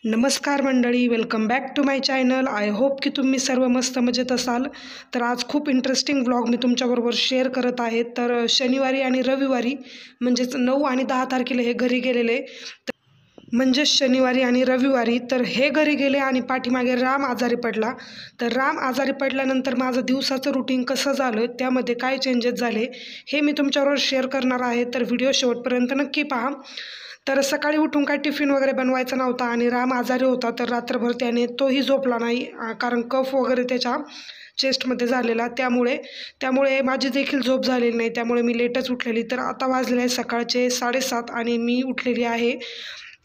नमस्कार मंडळी, welcome back to my channel. I hope की तुम्ही सर्व मस्त मजेत असाल. तर आज खूप इंटरेस्टिंग व्लॉग मी तुमच्याबरोबर शेअर करत आहे. तर शनिवारी आणि रविवारी म्हणजेच 9 आणि 10 तारखेला हे घरी गेलेले, म्हणजेच शनिवारी आणि रविवारी. तर हे घरी गेले आणि पाठीमागे राम आजारी पडला. तर राम आजारी पडल्यानंतर माझं दिवसाचं रुटीन कसं झालं, त्यामध्ये काय चेंजेस झाले हे मी तुमच्याबरोबर शेअर करणार आहे. तर व्हिडिओ शेवटपर्यंत नक्की पहा. तर सकाळी उठून काय टिफिन वगैरे बनवायचा नव्हता आणि राम आजारी होता. तर रात्रभर त्याने तोही झोपला नाही, कारण कफ वगैरे त्याच्या चेस्टमध्ये झालेला. त्यामुळे माझी देखील झोप झालेली नाही. त्यामुळे मी लेटच उठलेली. तर आता वाजलेले आहे सकाळचे 7:30 आणि मी उठलेली आहे.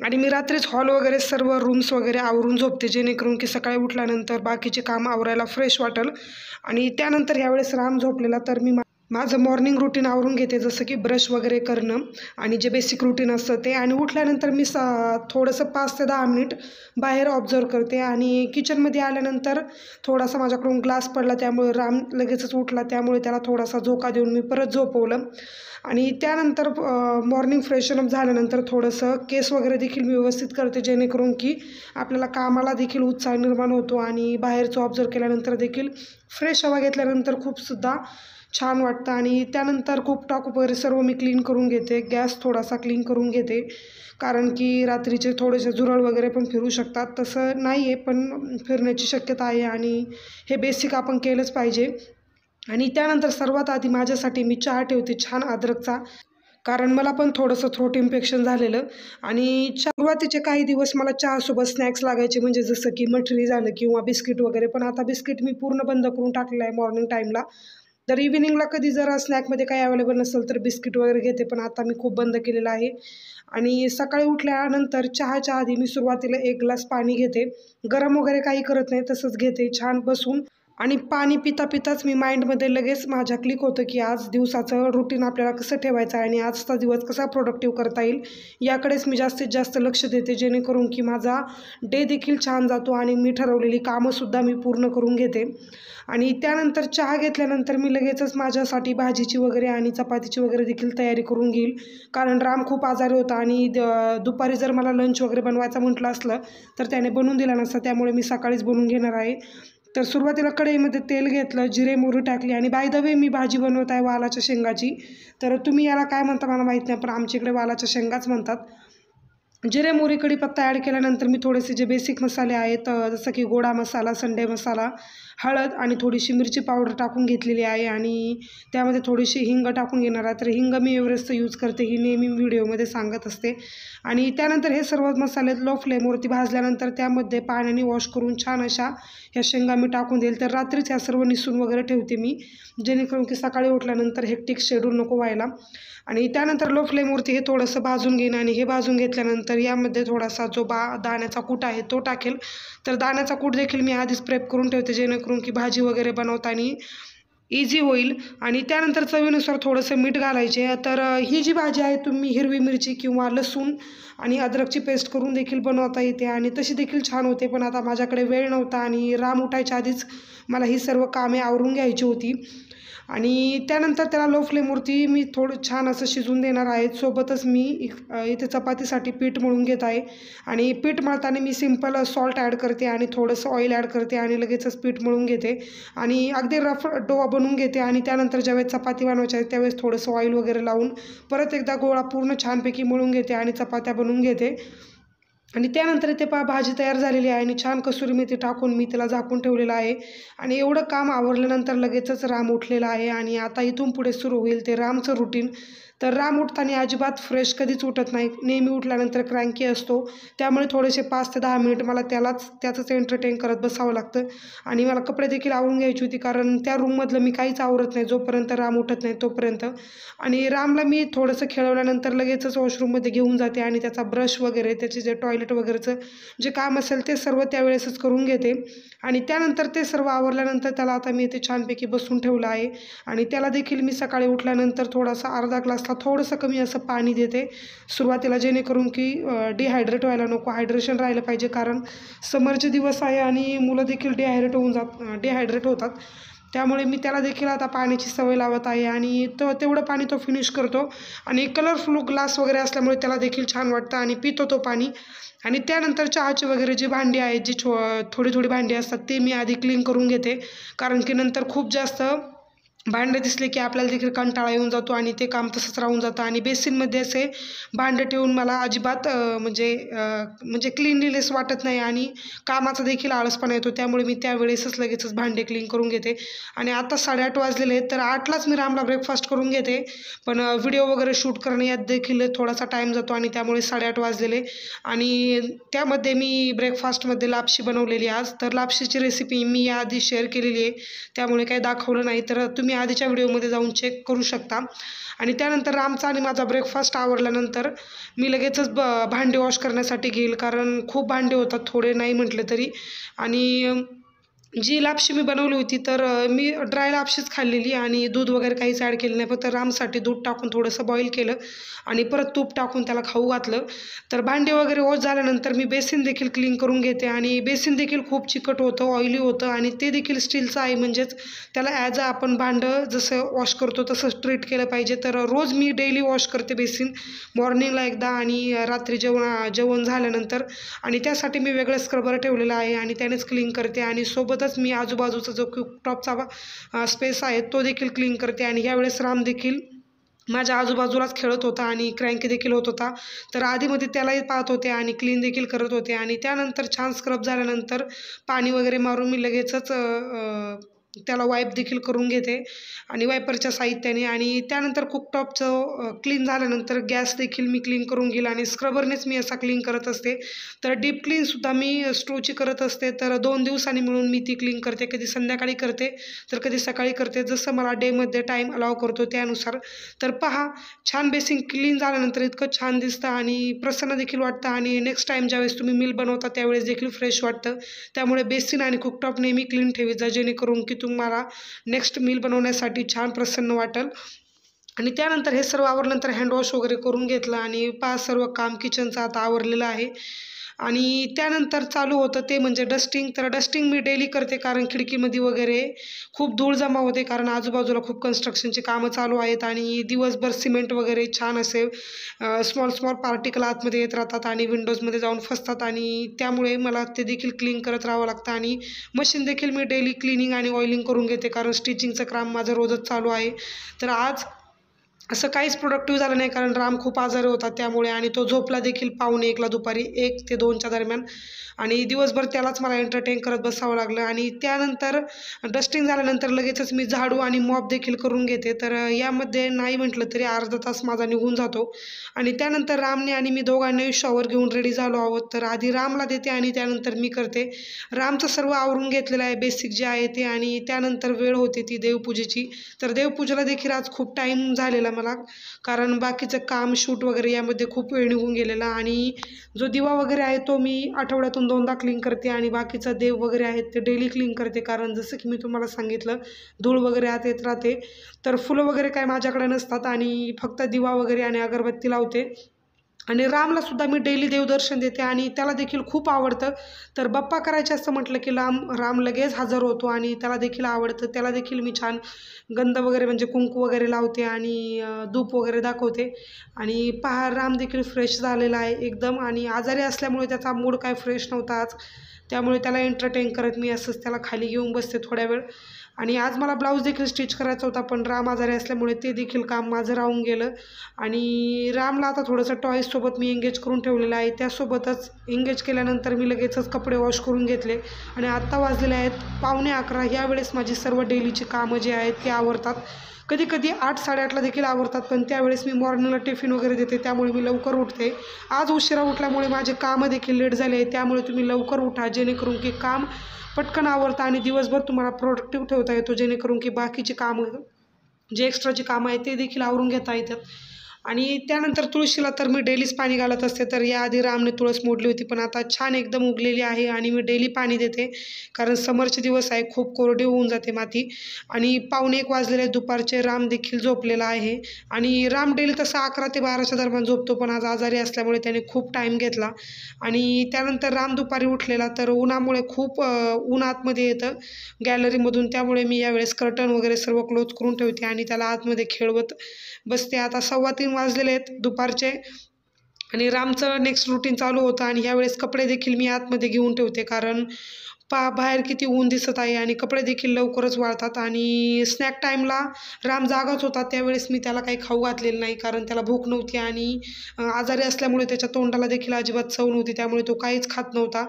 आणि मी रात्रीच हॉल वगैरे सर्व रूम्स वगैरे आवरून झोपते, जेणेकरून की सकाळी उठल्यानंतर बाकीचे काम आवरायला फ्रेश वाटेल. आणि त्यानंतर यावेळेस राम झोपलेला, तर मी माझं मॉर्निंग रुटीन आवरून घेते, जसं की ब्रश वगैरे करणं आणि जे बेसिक रुटीन असतं ते. आणि उठल्यानंतर मी थोडंसं 5 ते 10 मिनिट बाहेर ऑब्झर्व करते. आणि किचनमध्ये आल्यानंतर थोडासा माझ्याकडून ग्लास पडला, त्यामुळे राम लगेचच उठला. त्यामुळे त्याला थोडासा झोका देऊन मी परत झोपवलं. आणि त्यानंतर मॉर्निंग फ्रेशनअप झाल्यानंतर थोडंसं केस वगैरे देखील मी व्यवस्थित करते, जेणेकरून की आपल्याला कामाला देखील उत्साह निर्माण होतो. आणि बाहेरचं ऑब्झर्व केल्यानंतर देखील फ्रेश हवा घेतल्यानंतर खूपसुद्धा छान वाटतं. आणि त्यानंतर कूपटॉप वगैरे सर्व मी क्लीन करून घेते. गॅस थोडासा क्लीन करून घेते, कारण की रात्रीचे थोडेसे झुरळ वगैरे पण फिरू शकतात. तसं नाही आहे, पण फिरण्याची शक्यता आहे आणि हे बेसिक आपण केलंच पाहिजे. आणि त्यानंतर सर्वात आधी माझ्यासाठी मी चहा ठेवते, छान अद्रकचा, कारण मला पण थोडंसं थ्रोट इन्फेक्शन झालेलं. आणि सुरुवातीचे काही दिवस मला चहासोबत स्नॅक्स लागायचे, म्हणजे जसं की मठरी झालं किंवा बिस्किट वगैरे. पण आता बिस्किट मी पूर्ण बंद करून टाकलेलं आहे मॉर्निंग टाईमला. तर इव्हिनिंगला कधी जरा स्नॅकमध्ये काही अवेलेबल नसेल तर बिस्किट वगैरे घेते, पण आता मी खूप बंद केलेलं आहे. आणि सकाळी उठल्यानंतर चहाच्या आधी मी सुरुवातीला 1 ग्लास पाणी घेते. गरम वगैरे काही करत नाही, तसंच घेते छान बसून. आणि पाणी पिता पिताच मी माइंडमध्ये लगेच माझ्या क्लिक होतं की आज दिवसाचं रुटीन आपल्याला कसं ठेवायचं आहे आणि आजचा दिवस कसा प्रोडक्टिव्ह करता येईल, याकडेच मी जास्तीत जास्त लक्ष देते, जेणेकरून की माझा डे देखील छान जातो आणि मी ठरवलेली कामंसुद्धा मी पूर्ण करून घेते. आणि त्यानंतर चहा घेतल्यानंतर मी लगेचच माझ्यासाठी भाजीची वगैरे आणि चपातीची वगैरे देखील तयारी करून घेईल, कारण राम खूप आजारी होता. आणि दुपारी जर मला लंच वगैरे बनवायचं म्हटलं असलं तर त्याने बनवून दिला नसता, त्यामुळे मी सकाळीच बनवून घेणार आहे. तर सुरुवातीला कढईमध्ये तेल घेतलं, जिरे मोहरी टाकली. आणि बाय द वे मी भाजी बनवत आहे वालाच्या शेंगाची. तर तुम्ही याला काय म्हणता मला माहीत नाही, पण आमच्या इकडे वालाच्या शेंगाच म्हणतात. जिरे मोहरी कढीपत्ता ॲड केल्यानंतर मी थोडेसे जे बेसिक मसाले आहेत, जसं की गोडा मसाला, संडे मसाला, हळद आणि थोडीशी मिरची पावडर टाकून घेतलेली आहे. आणि त्यामध्ये थोडीशी हिंग टाकून घेणार आहे. तर हिंग मी एव्हरेस्ट यूज करते, ही नेहमी व्हिडिओमध्ये सांगत असते. आणि त्यानंतर हे सर्व मसाले लो फ्लेमवरती भाजल्यानंतर त्यामध्ये पाण्याने वॉश करून छान अशा ह्या शेंगा मी टाकून देईल. तर रात्रीच ह्या सर्व निसून वगैरे ठेवते मी, जेणेकरून की सकाळी उठल्यानंतर हेक्टिक शेड्यूल नको व्हायला. आणि त्यानंतर लो फ्लेमवरती हे थोडंसं भाजून घेईन. आणि हे भाजून घेतल्यानंतर यामध्ये थोडासा जो दाण्याचा कूट आहे तो टाकेल. तर दाण्याचा कूट देखील मी आधीच प्रेप करून ठेवते, जेणेकरून की भाजी वगैरे बनवताना इझी होईल. आणि त्यानंतर चवीनुसार थोडंसं मीठ घालायचे. तर ही जी भाजी आहे तुम्ही हिरवी मिरची किंवा लसूण आणि अद्रकची पेस्ट करून देखील बनवता येते आणि तशी देखील छान होते. पण आता माझ्याकडे वेळ नव्हता आणि राम उठायच्या आधीच मला ही सर्व कामे आवरून घ्यायची होती. आणि त्यानंतर त्याला लो फ्लेमवरती मी थोडं छान असं शिजून देणार आहे. सोबतच मी इथे चपातीसाठी पीठ मळून घेत आहे. आणि पीठ मळताना मी सिंपल सॉल्ट ॲड करते आणि थोडंसं ऑइल ॲड करते आणि लगेचच पीठ मळून घेते. आणि अगदी रफ डो बनवून घेते. आणि त्यानंतर ज्यावेळेस चपाती बनवायची आहे त्यावेळेस थोडंसं ऑइल वगैरे लावून परत एकदा गोळा पूर्ण छानपैकी मळून घेते आणि चपात्या बनवून घेते. आणि त्यानंतर इथे भाजी तयार झालेली आहे आणि छान कसुरी मेथी टाकून मी त्याला झाकून ठेवलेलं आहे. आणि एवढं काम आवरल्यानंतर लगेचच राम उठलेला आहे. आणि आता इथून पुढे सुरू होईल ते रामचं रुटीन. तर राम उठताना अजिबात फ्रेश कधीच उठत नाही, नेहमी उठल्यानंतर क्रँकी असतो. त्यामुळे थोडेसे 5 ते 10 मिनिट मला त्याचंच एंटरटेन करत बसावं लागतं. आणि मला कपडे देखील आवरून घ्यायची होती, कारण त्या रूममधलं मी काहीच आवरत नाही जोपर्यंत राम उठत नाही तोपर्यंत. आणि रामला मी थोडंसं खेळवल्यानंतर लगेचच वॉशरूममध्ये घेऊन जाते आणि त्याचा ब्रश वगैरे, त्याचे जे टॉयलेट वगैरेचं जे काम असेल ते सर्व त्यावेळेसच करून घेते. आणि त्यानंतर ते सर्व आवरल्यानंतर त्याला आता मी इथे छानपैकी बसून ठेवलं आहे. आणि त्याला देखील मी सकाळी उठल्यानंतर थोडासा अर्धा ग्लासला थोडंसं कमी असं पाणी देते सुरुवातीला, जेणेकरून की डिहायड्रेट व्हायला नको, हायड्रेशन राहिलं पाहिजे, कारण समरचे दिवस आहे आणि मुलं देखील डिहायड्रेट होतात. त्यामुळे मी त्याला देखील आता पाण्याची सवय लावत आहे आणि तेवढं पाणी तो फिनिश करतो आणि कलरफुल ग्लास वगैरे असल्यामुळे त्याला देखील छान वाटतं आणि पितो तो पाणी. आणि त्यानंतर चहाची वगैरे जी भांडी आहेत, जी थोडी थोडी भांडी असतात ते मी आधी क्लीन करून घेते, कारण की नंतर खूप जास्त भांडे दिसले की आपल्याला देखील कंटाळा येऊन जातो आणि ते काम तसंच राहून जातं. आणि बेसिनमध्ये असे भांडे ठेवून मला अजिबात म्हणजे क्लीनलीनेस वाटत नाही आणि कामाचा देखील आळसपणा येतो. त्यामुळे मी त्यावेळेसच लगेचच भांडे क्लीन करून घेते. आणि आता 8:30 वाजलेले आहेत, तर 8लाच मी रामला ब्रेकफास्ट करून घेते, पण व्हिडिओ वगैरे शूट करणे यात देखील थोडासा टाईम जातो आणि त्यामुळे 8:30 वाजलेले. आणि त्यामध्ये मी ब्रेकफास्टमध्ये लापशी बनवलेली आज. तर लापशीची रेसिपी मी याआधी शेअर केलेली आहे, त्यामुळे काही दाखवलं नाही, तर तुम्ही आधीच्या व्हिडिओमध्ये जाऊन चेक करू शकता. आणि त्यानंतर रामचा आणि माझा ब्रेकफास्ट आवरल्यानंतर मी लगेचच भांडे वॉश करण्यासाठी घेईल, कारण खूप भांडे होतात, थोडे नाही म्हटले तरी. आणि जी लापशी मी बनवली होती तर मी ड्राय लापशीच खाल्लेली आणि दूध वगैरे काहीच ॲड केलं नाही. फक्त रामसाठी दूध टाकून थोडंसं बॉईल केलं आणि परत तूप टाकून त्याला खाऊ घातलं. तर भांडे वगैरे वॉश झाल्यानंतर मी बेसिन देखील क्लीन करून घेते. आणि बेसिन देखील खूप चिकट होतं, ऑइली होतं आणि ते देखील स्टीलचं आहे, म्हणजेच त्याला ॲज अ आपण भांडं जसं वॉश करतो तसंच ट्रीट केलं पाहिजे. तर रोज मी डेली वॉश करते बेसिन, मॉर्निंगला एकदा आणि रात्री जेवण झाल्यानंतर. आणि त्यासाठी मी वेगळं स्क्रबर ठेवलेलं आहे आणि त्यानेच क्लीन करते. आणि सोबतच मी आजूबाजूचा जो कुकटॉपचा स्पेस आहे तो देखील क्लीन करते. आणि यावेळेस राम देखील माझ्या आजूबाजूलाच खेळत होता आणि क्रँकी देखील होत होता, तर आधीमध्ये त्यालाही पाहत होते आणि क्लीन देखील करत होते. आणि त्यानंतर छान स्क्रब झाल्यानंतर पाणी वगैरे मारून मी लगेचच त्याला वाईप देखील करून घेते आणि वायपरच्या साहित्याने. आणि त्यानंतर कुकटॉपचं क्लीन झाल्यानंतर गॅस देखील मी क्लीन करून घेईल आणि स्क्रबरनेच मी असा क्लीन करत असते. तर डीप क्लीनसुद्धा मी स्टोची करत असते, तर 2 दिवसांनी मिळून मी ती क्लीन करते. कधी संध्याकाळी करते तर कधी सकाळी करते, जसं मला डेमध्ये टाईम अलाव करतो त्यानुसार. तर पहा, छान बेसिन क्लीन झाल्यानंतर इतकं छान दिसतं आणि प्रसन्न देखील वाटतं. आणि नेक्स्ट टाईम ज्यावेळेस तुम्ही मील बनवता त्यावेळेस देखील फ्रेश वाटतं. त्यामुळे बेसिन आणि कुकटॉप नेहमी क्लीन ठेवी जा, जेणेकरून की तुम्हाला नेक्स्ट मील बनवण्यासाठी छान प्रसन्न वाटेल. आणि त्यानंतर हे सर्व आवरल्यानंतर हँडवॉश वगैरे करून घेतलं आणि सर्व काम किचनचं आता आवरलेलं आहे. आणि त्यानंतर चालू होतं ते म्हणजे डस्टिंग. तर डस्टिंग मी डेली करते, कारण खिडकीमध्ये वगैरे खूप धूळ जमा होते, कारण आजूबाजूला खूप कन्स्ट्रक्शनची कामं चालू आहेत आणि दिवसभर सिमेंट वगैरे छान असे स्मॉल पार्टिकल आतमध्ये येत राहतात आणि विंडोजमध्ये जाऊन फसतात. आणि त्यामुळे मला ते देखील क्लीन करत राहावं लागतं. आणि मशीन देखील मी डेली क्लिनिंग आणि ऑइलिंग करून घेते, कारण स्टिचिंगचं काम माझं रोजच चालू आहे. तर आज असं काहीच प्रोडक्टिव्ह झालं नाही, कारण राम खूप आजारी होता त्यामुळे. आणि तो झोपला देखील 1:45ला दुपारी 1 ते 2च्या दरम्यान. आणि दिवसभर त्यालाच मला एंटरटेन करत बसावं लागलं. आणि त्यानंतर डस्टिंग झाल्यानंतर लगेचच मी झाडू आणि मॉप देखील करून घेते. तर यामध्ये नाही म्हटलं तरी अर्धा तास माझा निघून जातो. आणि त्यानंतर रामने आणि मी दोघांनाही शॉवर घेऊन रेडी झालो आहोत. तर आधी रामला देते आणि त्यानंतर मी करते. रामचं सर्व आवरून घेतलेलं आहे, बेसिक जे आहे ते. आणि त्यानंतर वेळ होती ती देवपूजेची. तर देवपूजेला देखील आज खूप टाईम झालेला मला, कारण बाकीचं काम शूट वगैरे यामध्ये खूप वेळ निघून गेलेला. आणि जो दिवा वगैरे आहे तो मी आठवड्यातून 2दा क्लीन करते आणि बाकीचा देव वगैरे आहेत ते डेली क्लीन करते, कारण जसं की मी तुम्हाला सांगितलं धूळ वगैरे आत येत राहते. तर फुलं वगैरे काय माझ्याकडे नसतात आणि फक्त दिवा वगैरे आणि अगरबत्ती लावते. आणि रामलासुद्धा मी डेली देवदर्शन देते आणि त्याला देखील खूप आवडतं. तर बाप्पा करायचे असं म्हटलं की राम लगेच हजर होतो आणि त्याला देखील आवडतं. त्याला देखील मी छान गंध वगैरे म्हणजे कुंकू वगैरे लावते आणि धूप वगैरे दाखवते. आणि पहा, राम देखील फ्रेश झालेला आहे एकदम. आणि आजारी असल्यामुळे त्याचा मूड काय फ्रेश नव्हता आज, त्यामुळे त्याला एंटरटेन करत मी असंच त्याला खाली घेऊन बसते थोड्या वेळ. आणि आज मला ब्लाऊज देखील स्टिच करायचा होता, पण राम आजारी असल्यामुळे ते देखील काम माझं राहून गेलं. आणि रामला आता थोडंसं टॉयसोबत मी एंगेज करून ठेवलेलं आहे. त्यासोबतच एंगेज केल्यानंतर मी लगेचच कपडे वॉश करून घेतले. आणि आत्ता वाजलेले आहेत 11:45. यावेळेस माझी सर्व डेलीची कामं जी आहेत ती आवरतात. कधी कधी 8-8:30ला देखील आवरतात, पण त्यावेळेस मी मॉर्निंगला टिफिन वगैरे देते, त्यामुळे मी लवकर उठते. आज उशिरा उठल्यामुळे माझे कामं देखील लेट झाले आहे, त्यामुळे तुम्ही लवकर उठा, जेणेकरून की काम पटकन आवरतं आणि दिवसभर तुम्हाला प्रोडक्टिव्ह ठेवता येतो, जेणेकरून की बाकीची कामं जे एक्स्ट्राची कामं आहेत ते देखील आवरून घेता येतात. आणि त्यानंतर तुळशीला तर मी डेलीच पाणी घालत असते. तर याआधी रामने तुळस मोडली होती, पण आता छान एकदम उगलेली आहे आणि मी डेली पाणी देते, कारण समरचे दिवस आहे, खूप कोरडी होऊन जाते माती. आणि 1:45 वाजलेले दुपारचे. राम देखील झोपलेला आहे आणि राम डेली तसा 11 ते 12च्या दरम्यान झोपतो, पण आज आजारी असल्यामुळे त्याने खूप टाईम घेतला. आणि त्यानंतर राम दुपारी उठलेला, तर उन्हामुळे खूप ऊन आतमध्ये येतं गॅलरीमधून, त्यामुळे मी यावेळेस कर्टन वगैरे सर्व क्लोज करून ठेवते आणि त्याला आतमध्ये खेळवत बसते. आता 2:15 वाजलेले आहेत दुपारचे आणि रामचं नेक्स्ट रुटीन चालू होतं. आणि यावेळेस कपडे देखील मी आतमध्ये घेऊन ठेवते, कारण बाहेर किती ऊन दिसत आहे आणि कपडे देखील लवकरच वाळतात. आणि स्नॅक टाईमला राम जागाच होता, त्यावेळेस मी त्याला काही खाऊ घातलेलं नाही, कारण त्याला भूक नव्हती आणि आजारी असल्यामुळे त्याच्या तोंडाला देखील अजिबात चव नव्हती, त्यामुळे तो काहीच खात नव्हता.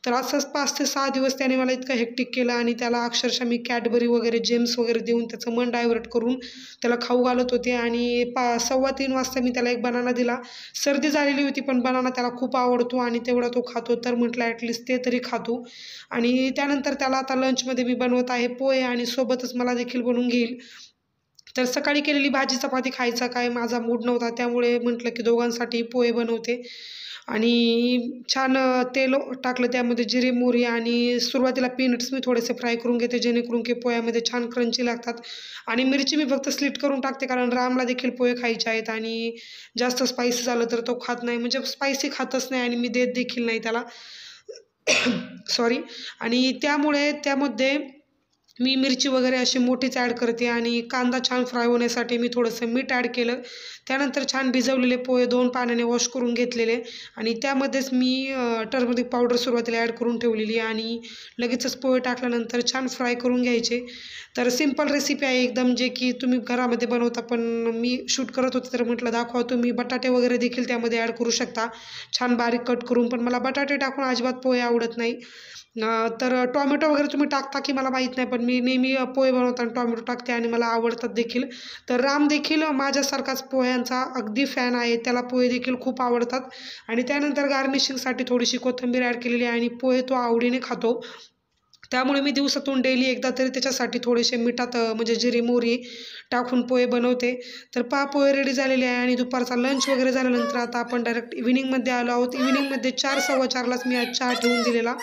तर असंच 5 ते 6 दिवस त्याने मला इतकं हेक्टिक केलं आणि त्याला अक्षरशः मी कॅडबरी वगैरे जेम्स वगैरे देऊन त्याचं मन डायव्हर्ट करून त्याला खाऊ घालत होते. आणि 3:15 वाजता मी त्याला एक बनाना दिला. सर्दी झालेली होती, पण बनाना त्याला खूप आवडतो आणि तेवढा तो खातो, तर म्हटलं ॲटलिस्ट ते तरी खातो. आणि त्यानंतर त्याला आता लंचमध्ये मी बनवत आहे पोहे आणि सोबतच मला देखील बनवून घेईल. तर सकाळी केलेली भाजी चपाती खायचा काय माझा मूड नव्हता, त्यामुळे म्हटलं की दोघांसाठी पोहे बनवते. आणि छान तेल टाकलं, त्यामध्ये जिरे मोहरी आणि सुरुवातीला पीनट्स मी थोडेसे फ्राय करून घेते, जेणेकरून की पोह्यामध्ये छान क्रंची लागतात. आणि मिरची मी फक्त स्लिट करून टाकते, कारण रामला देखील पोहे खायचे आहेत आणि जास्त स्पायसी झालं तर तो खात नाही, म्हणजे स्पायसी खातच नाही आणि मी देत देखील नाही त्याला. सॉरी. आणि त्यामुळे त्यामध्ये मी मिरची वगैरे अशी मोठीच ॲड करते आणि कांदा छान फ्राय होण्यासाठी मी थोडंसं मीठ ॲड केलं. त्यानंतर छान भिजवलेले पोहे 2 पाण्याने वॉश करून घेतलेले आणि त्यामध्येच मी टर्मरिक पावडर सुरुवातीला ॲड करून ठेवलेली आणि लगेचच पोहे टाकल्यानंतर छान फ्राय करून घ्यायचे. तर सिंपल रेसिपी आहे एकदम, जे की तुम्ही घरामध्ये बनवता, पण मी शूट करत होते तर म्हटलं दाखवा. तुम्ही बटाटे वगैरे देखील त्यामध्ये ॲड करू शकता छान बारीक कट करून, पण मला बटाटे टाकून अजिबात पोहे आवडत नाही. तर टॉमॅटो वगैरे तुम्ही टाकता की मला माहीत नाही, पण मी नेहमी पोहे बनवताना टॉमॅटो टाकते आणि मला आवडतात देखील. तर राम देखील माझ्यासारखाच पोह्यांचा अगदी फॅन आहे, त्याला पोहे देखील खूप आवडतात. आणि त्यानंतर गार्निशिंगसाठी थोडीशी कोथिंबीर ॲड केलेली आहे आणि पोहे तो आवडीने खातो, त्यामुळे मी दिवसातून डेली एकदा तरी त्याच्यासाठी थोडेसे मिठात म्हणजे जिरे मोहरी टाकून पोहे बनवते. तर पोहे रेडी झालेले आहे आणि दुपारचा लंच वगैरे झाल्यानंतर आता आपण डायरेक्ट इव्हिनिंगमध्ये आलो आहोत. इव्हिनिंगमध्ये 4 4:15लाच मी आज चहा ठेवून दिलेला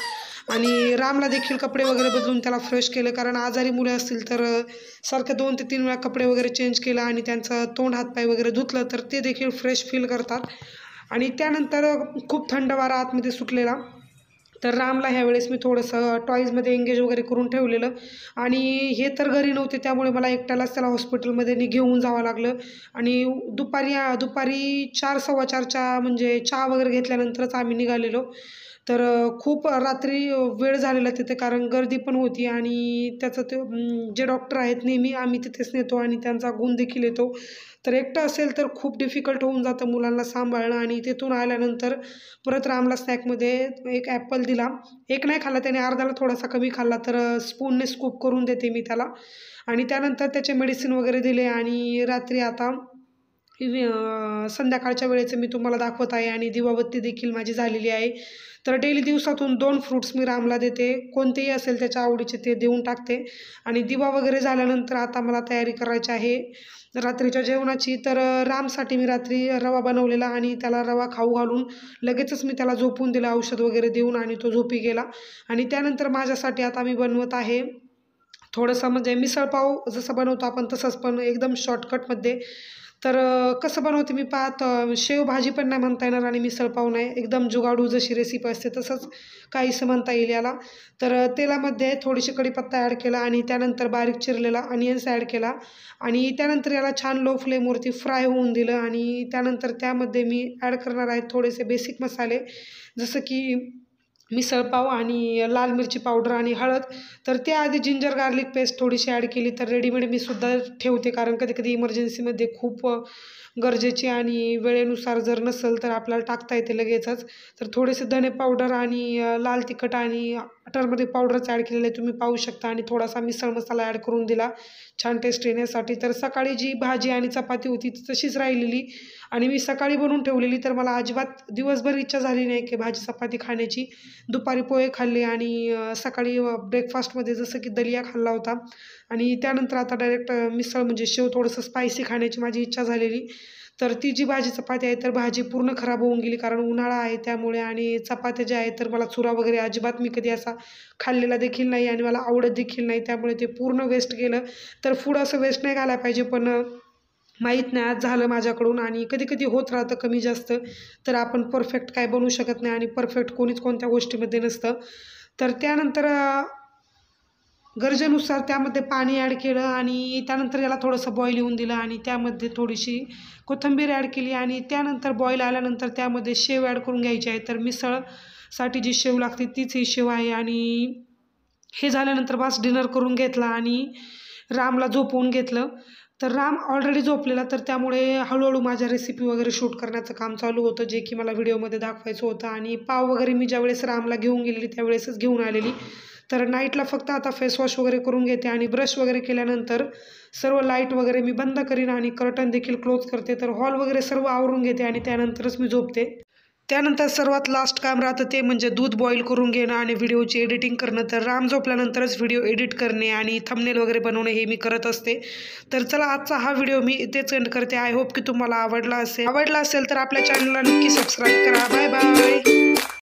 आणि रामला देखील कपडे वगैरे बदलून त्याला फ्रेश केलं, कारण आजारी मुले असतील तर सारखं 2 ते 3 वेळा कपडे वगैरे चेंज केलं आणि त्यांचं तोंड हातपाय वगैरे धुतलं तर ते देखील फ्रेश फील करतात. आणि त्यानंतर खूप थंड वारा आतमध्ये सुटलेला, तर रामला ह्यावेळेस मी थोडंसं टॉईजमध्ये एंगेज वगैरे करून ठेवलेलं. आणि हे तर घरी नव्हते, त्यामुळे मला एकट्यालाच त्याला हॉस्पिटलमध्ये घेऊन जावं लागलं. आणि दुपारी 4 4:15च्या म्हणजे चहा वगैरे घेतल्यानंतरच आम्ही निघालेलो. तर खूप रात्री वेळ झालेला तिथे, कारण गर्दी पण होती आणि त्याचं ते जे डॉक्टर आहेत नेहमी आम्ही तिथेच नेतो आणि त्यांचा गुण देखील येतो. तर एकटं असेल तर खूप डिफिकल्ट होऊन जातं मुलांना सांभाळणं. आणि तिथून आल्यानंतर परत रामला स्नॅकमध्ये एक ॲपल दिला. एक नाही खाल्ला त्याने, अर्धाला थोडासा कमी खाल्ला, तर स्पूनने स्कूप करून देते मी त्याला. आणि त्यानंतर त्याचे मेडिसिन वगैरे दिले आणि रात्री आता संध्याकाळच्या वेळेचं मी तुम्हाला दाखवत आहे आणि दिवाबत्ती देखील माझी झालेली आहे. तर डेली दिवसातून 2 फ्रूट्स मी रामला देते, कोणतेही असेल त्याच्या आवडीचे ते देऊन टाकते. आणि दिवा वगैरे झाल्यानंतर आता मला तयारी करायची आहे रात्रीच्या जेवणाची. तर रामसाठी मी रात्री रवा बनवलेला आणि त्याला रवा खाऊ घालून लगेचच मी त्याला झोपून दिलं औषध वगैरे देऊन आणि तो झोपी गेला. आणि त्यानंतर माझ्यासाठी आता मी बनवत आहे थोडंसं म्हणजे मिसळपाव जसं बनवतो आपण तसंच, पण एकदम शॉर्टकटमध्ये. तर कसं बनवते मी पाहत, शेवभाजी पण नाही म्हणता येणार आणि मिसळपाव नाही, एकदम जुगाडू जशी रेसिपी असते तसंच काहीसं म्हणता येईल याला. तर तेलामध्ये थोडीशी कढीपत्ता ॲड केला आणि त्यानंतर बारीक चिरलेला अनियन्स ॲड केला आणि त्यानंतर याला छान लो फ्लेमवरती फ्राय होऊन दिलं. आणि त्यानंतर त्यामध्ये मी ॲड करणार आहे थोडेसे बेसिक मसाले, जसं की मिसळपाव आणि लाल मिरची पावडर आणि हळद. तर त्याआधी जिंजर गार्लिक पेस्ट थोडीशी ॲड केली. तर रेडीमेड मी सुद्धा ठेवते, कारण कधी कधी इमर्जन्सीमध्ये खूप गरजेची आणि वेळेनुसार जर नसेल तर आपल्याला टाकता येते लगेचच. तर थोडेसे धने पावडर आणि लाल तिखट आणि टर्मरिक पावडरच ॲड केलेलं आहे, तुम्ही पाहू शकता. आणि थोडासा मिसळ मसाला ॲड करून दिला छान टेस्ट येण्यासाठी. तर सकाळी जी भाजी आणि चपाती होती ती तशीच राहिलेली आणि मी सकाळी बनवून ठेवलेली, तर मला अजिबात दिवसभर इच्छा झाली नाही की भाजी चपाती खाण्याची. दुपारी पोहे खाल्ले आणि सकाळी ब्रेकफास्टमध्ये जसं की दलिया खाल्ला होता. आणि त्यानंतर आता डायरेक्ट मिसळ म्हणजे शेव थोडंसं स्पायसी खाण्याची माझी इच्छा झालेली. तर ती जी भाजी चपाती आहे तर भाजी पूर्ण खराब होऊन गेली, कारण उन्हाळा आहे त्यामुळे. आणि चपात्या ज्या आहेत तर मला चुरा वगैरे अजिबात मी कधी असा खाल्लेला देखील नाही आणि मला आवडत देखील नाही, त्यामुळे ते पूर्ण वेस्ट गेलं. तर फूड असं वेस्ट नाही घालायला पाहिजे, पण माहीत नाही आज झालं माझ्याकडून. आणि कधी कधी होत राहतं कमी जास्त, तर आपण परफेक्ट काय बनवू शकत नाही आणि परफेक्ट कोणीच कोणत्या गोष्टीमध्ये नसतं. तर त्यानंतर गरजेनुसार त्यामध्ये पाणी ॲड केलं आणि त्यानंतर याला थोडंसं बॉईल येऊन दिलं आणि त्यामध्ये थोडीशी कोथिंबीर ॲड केली. आणि त्यानंतर बॉईल आल्यानंतर त्यामध्ये शेव ॲड करून घ्यायची आहे. तर मिसळसाठी जी शेव लागते तीच ही शेव आहे. आणि हे झाल्यानंतर बस डिनर करून घेतला आणि रामला झोपवून घेतलं. तर राम ऑलरेडी झोपलेला, तर त्यामुळे हळूहळू माझ्या रेसिपी वगैरे शूट करण्याचं काम चालू होतं, जे की मला व्हिडिओमध्ये दाखवायचं होतं. आणि पाव वगैरे मी ज्यावेळेस रामला घेऊन गेलेली त्यावेळेसच घेऊन आलेली. तर नाईटला फक्त आता फेसवॉश वगैरे करून घेते आणि ब्रश वगैरे केल्यानंतर सर्व लाईट वगैरे मी बंद करीन आणि कर्टन देखील क्लोज करते. तर हॉल वगैरे सर्व आवरून घेते आणि त्यानंतरच मी झोपते. त्यानंतर सर्वात लास्ट काम राहतं ते म्हणजे दूध बॉईल करून घेणं आणि व्हिडिओची एडिटिंग करणं. तर राम झोपल्यानंतरच व्हिडिओ एडिट करणे आणि थंबनेल वगैरे बनवणे हे मी करत असते. तर चला आजचा हा व्हिडिओ मी इथेच एंड करते. आय होप की तुम्हाला आवडला असेल तर आपल्या चॅनलला नक्की सबस्क्राईब करा. Bye bye.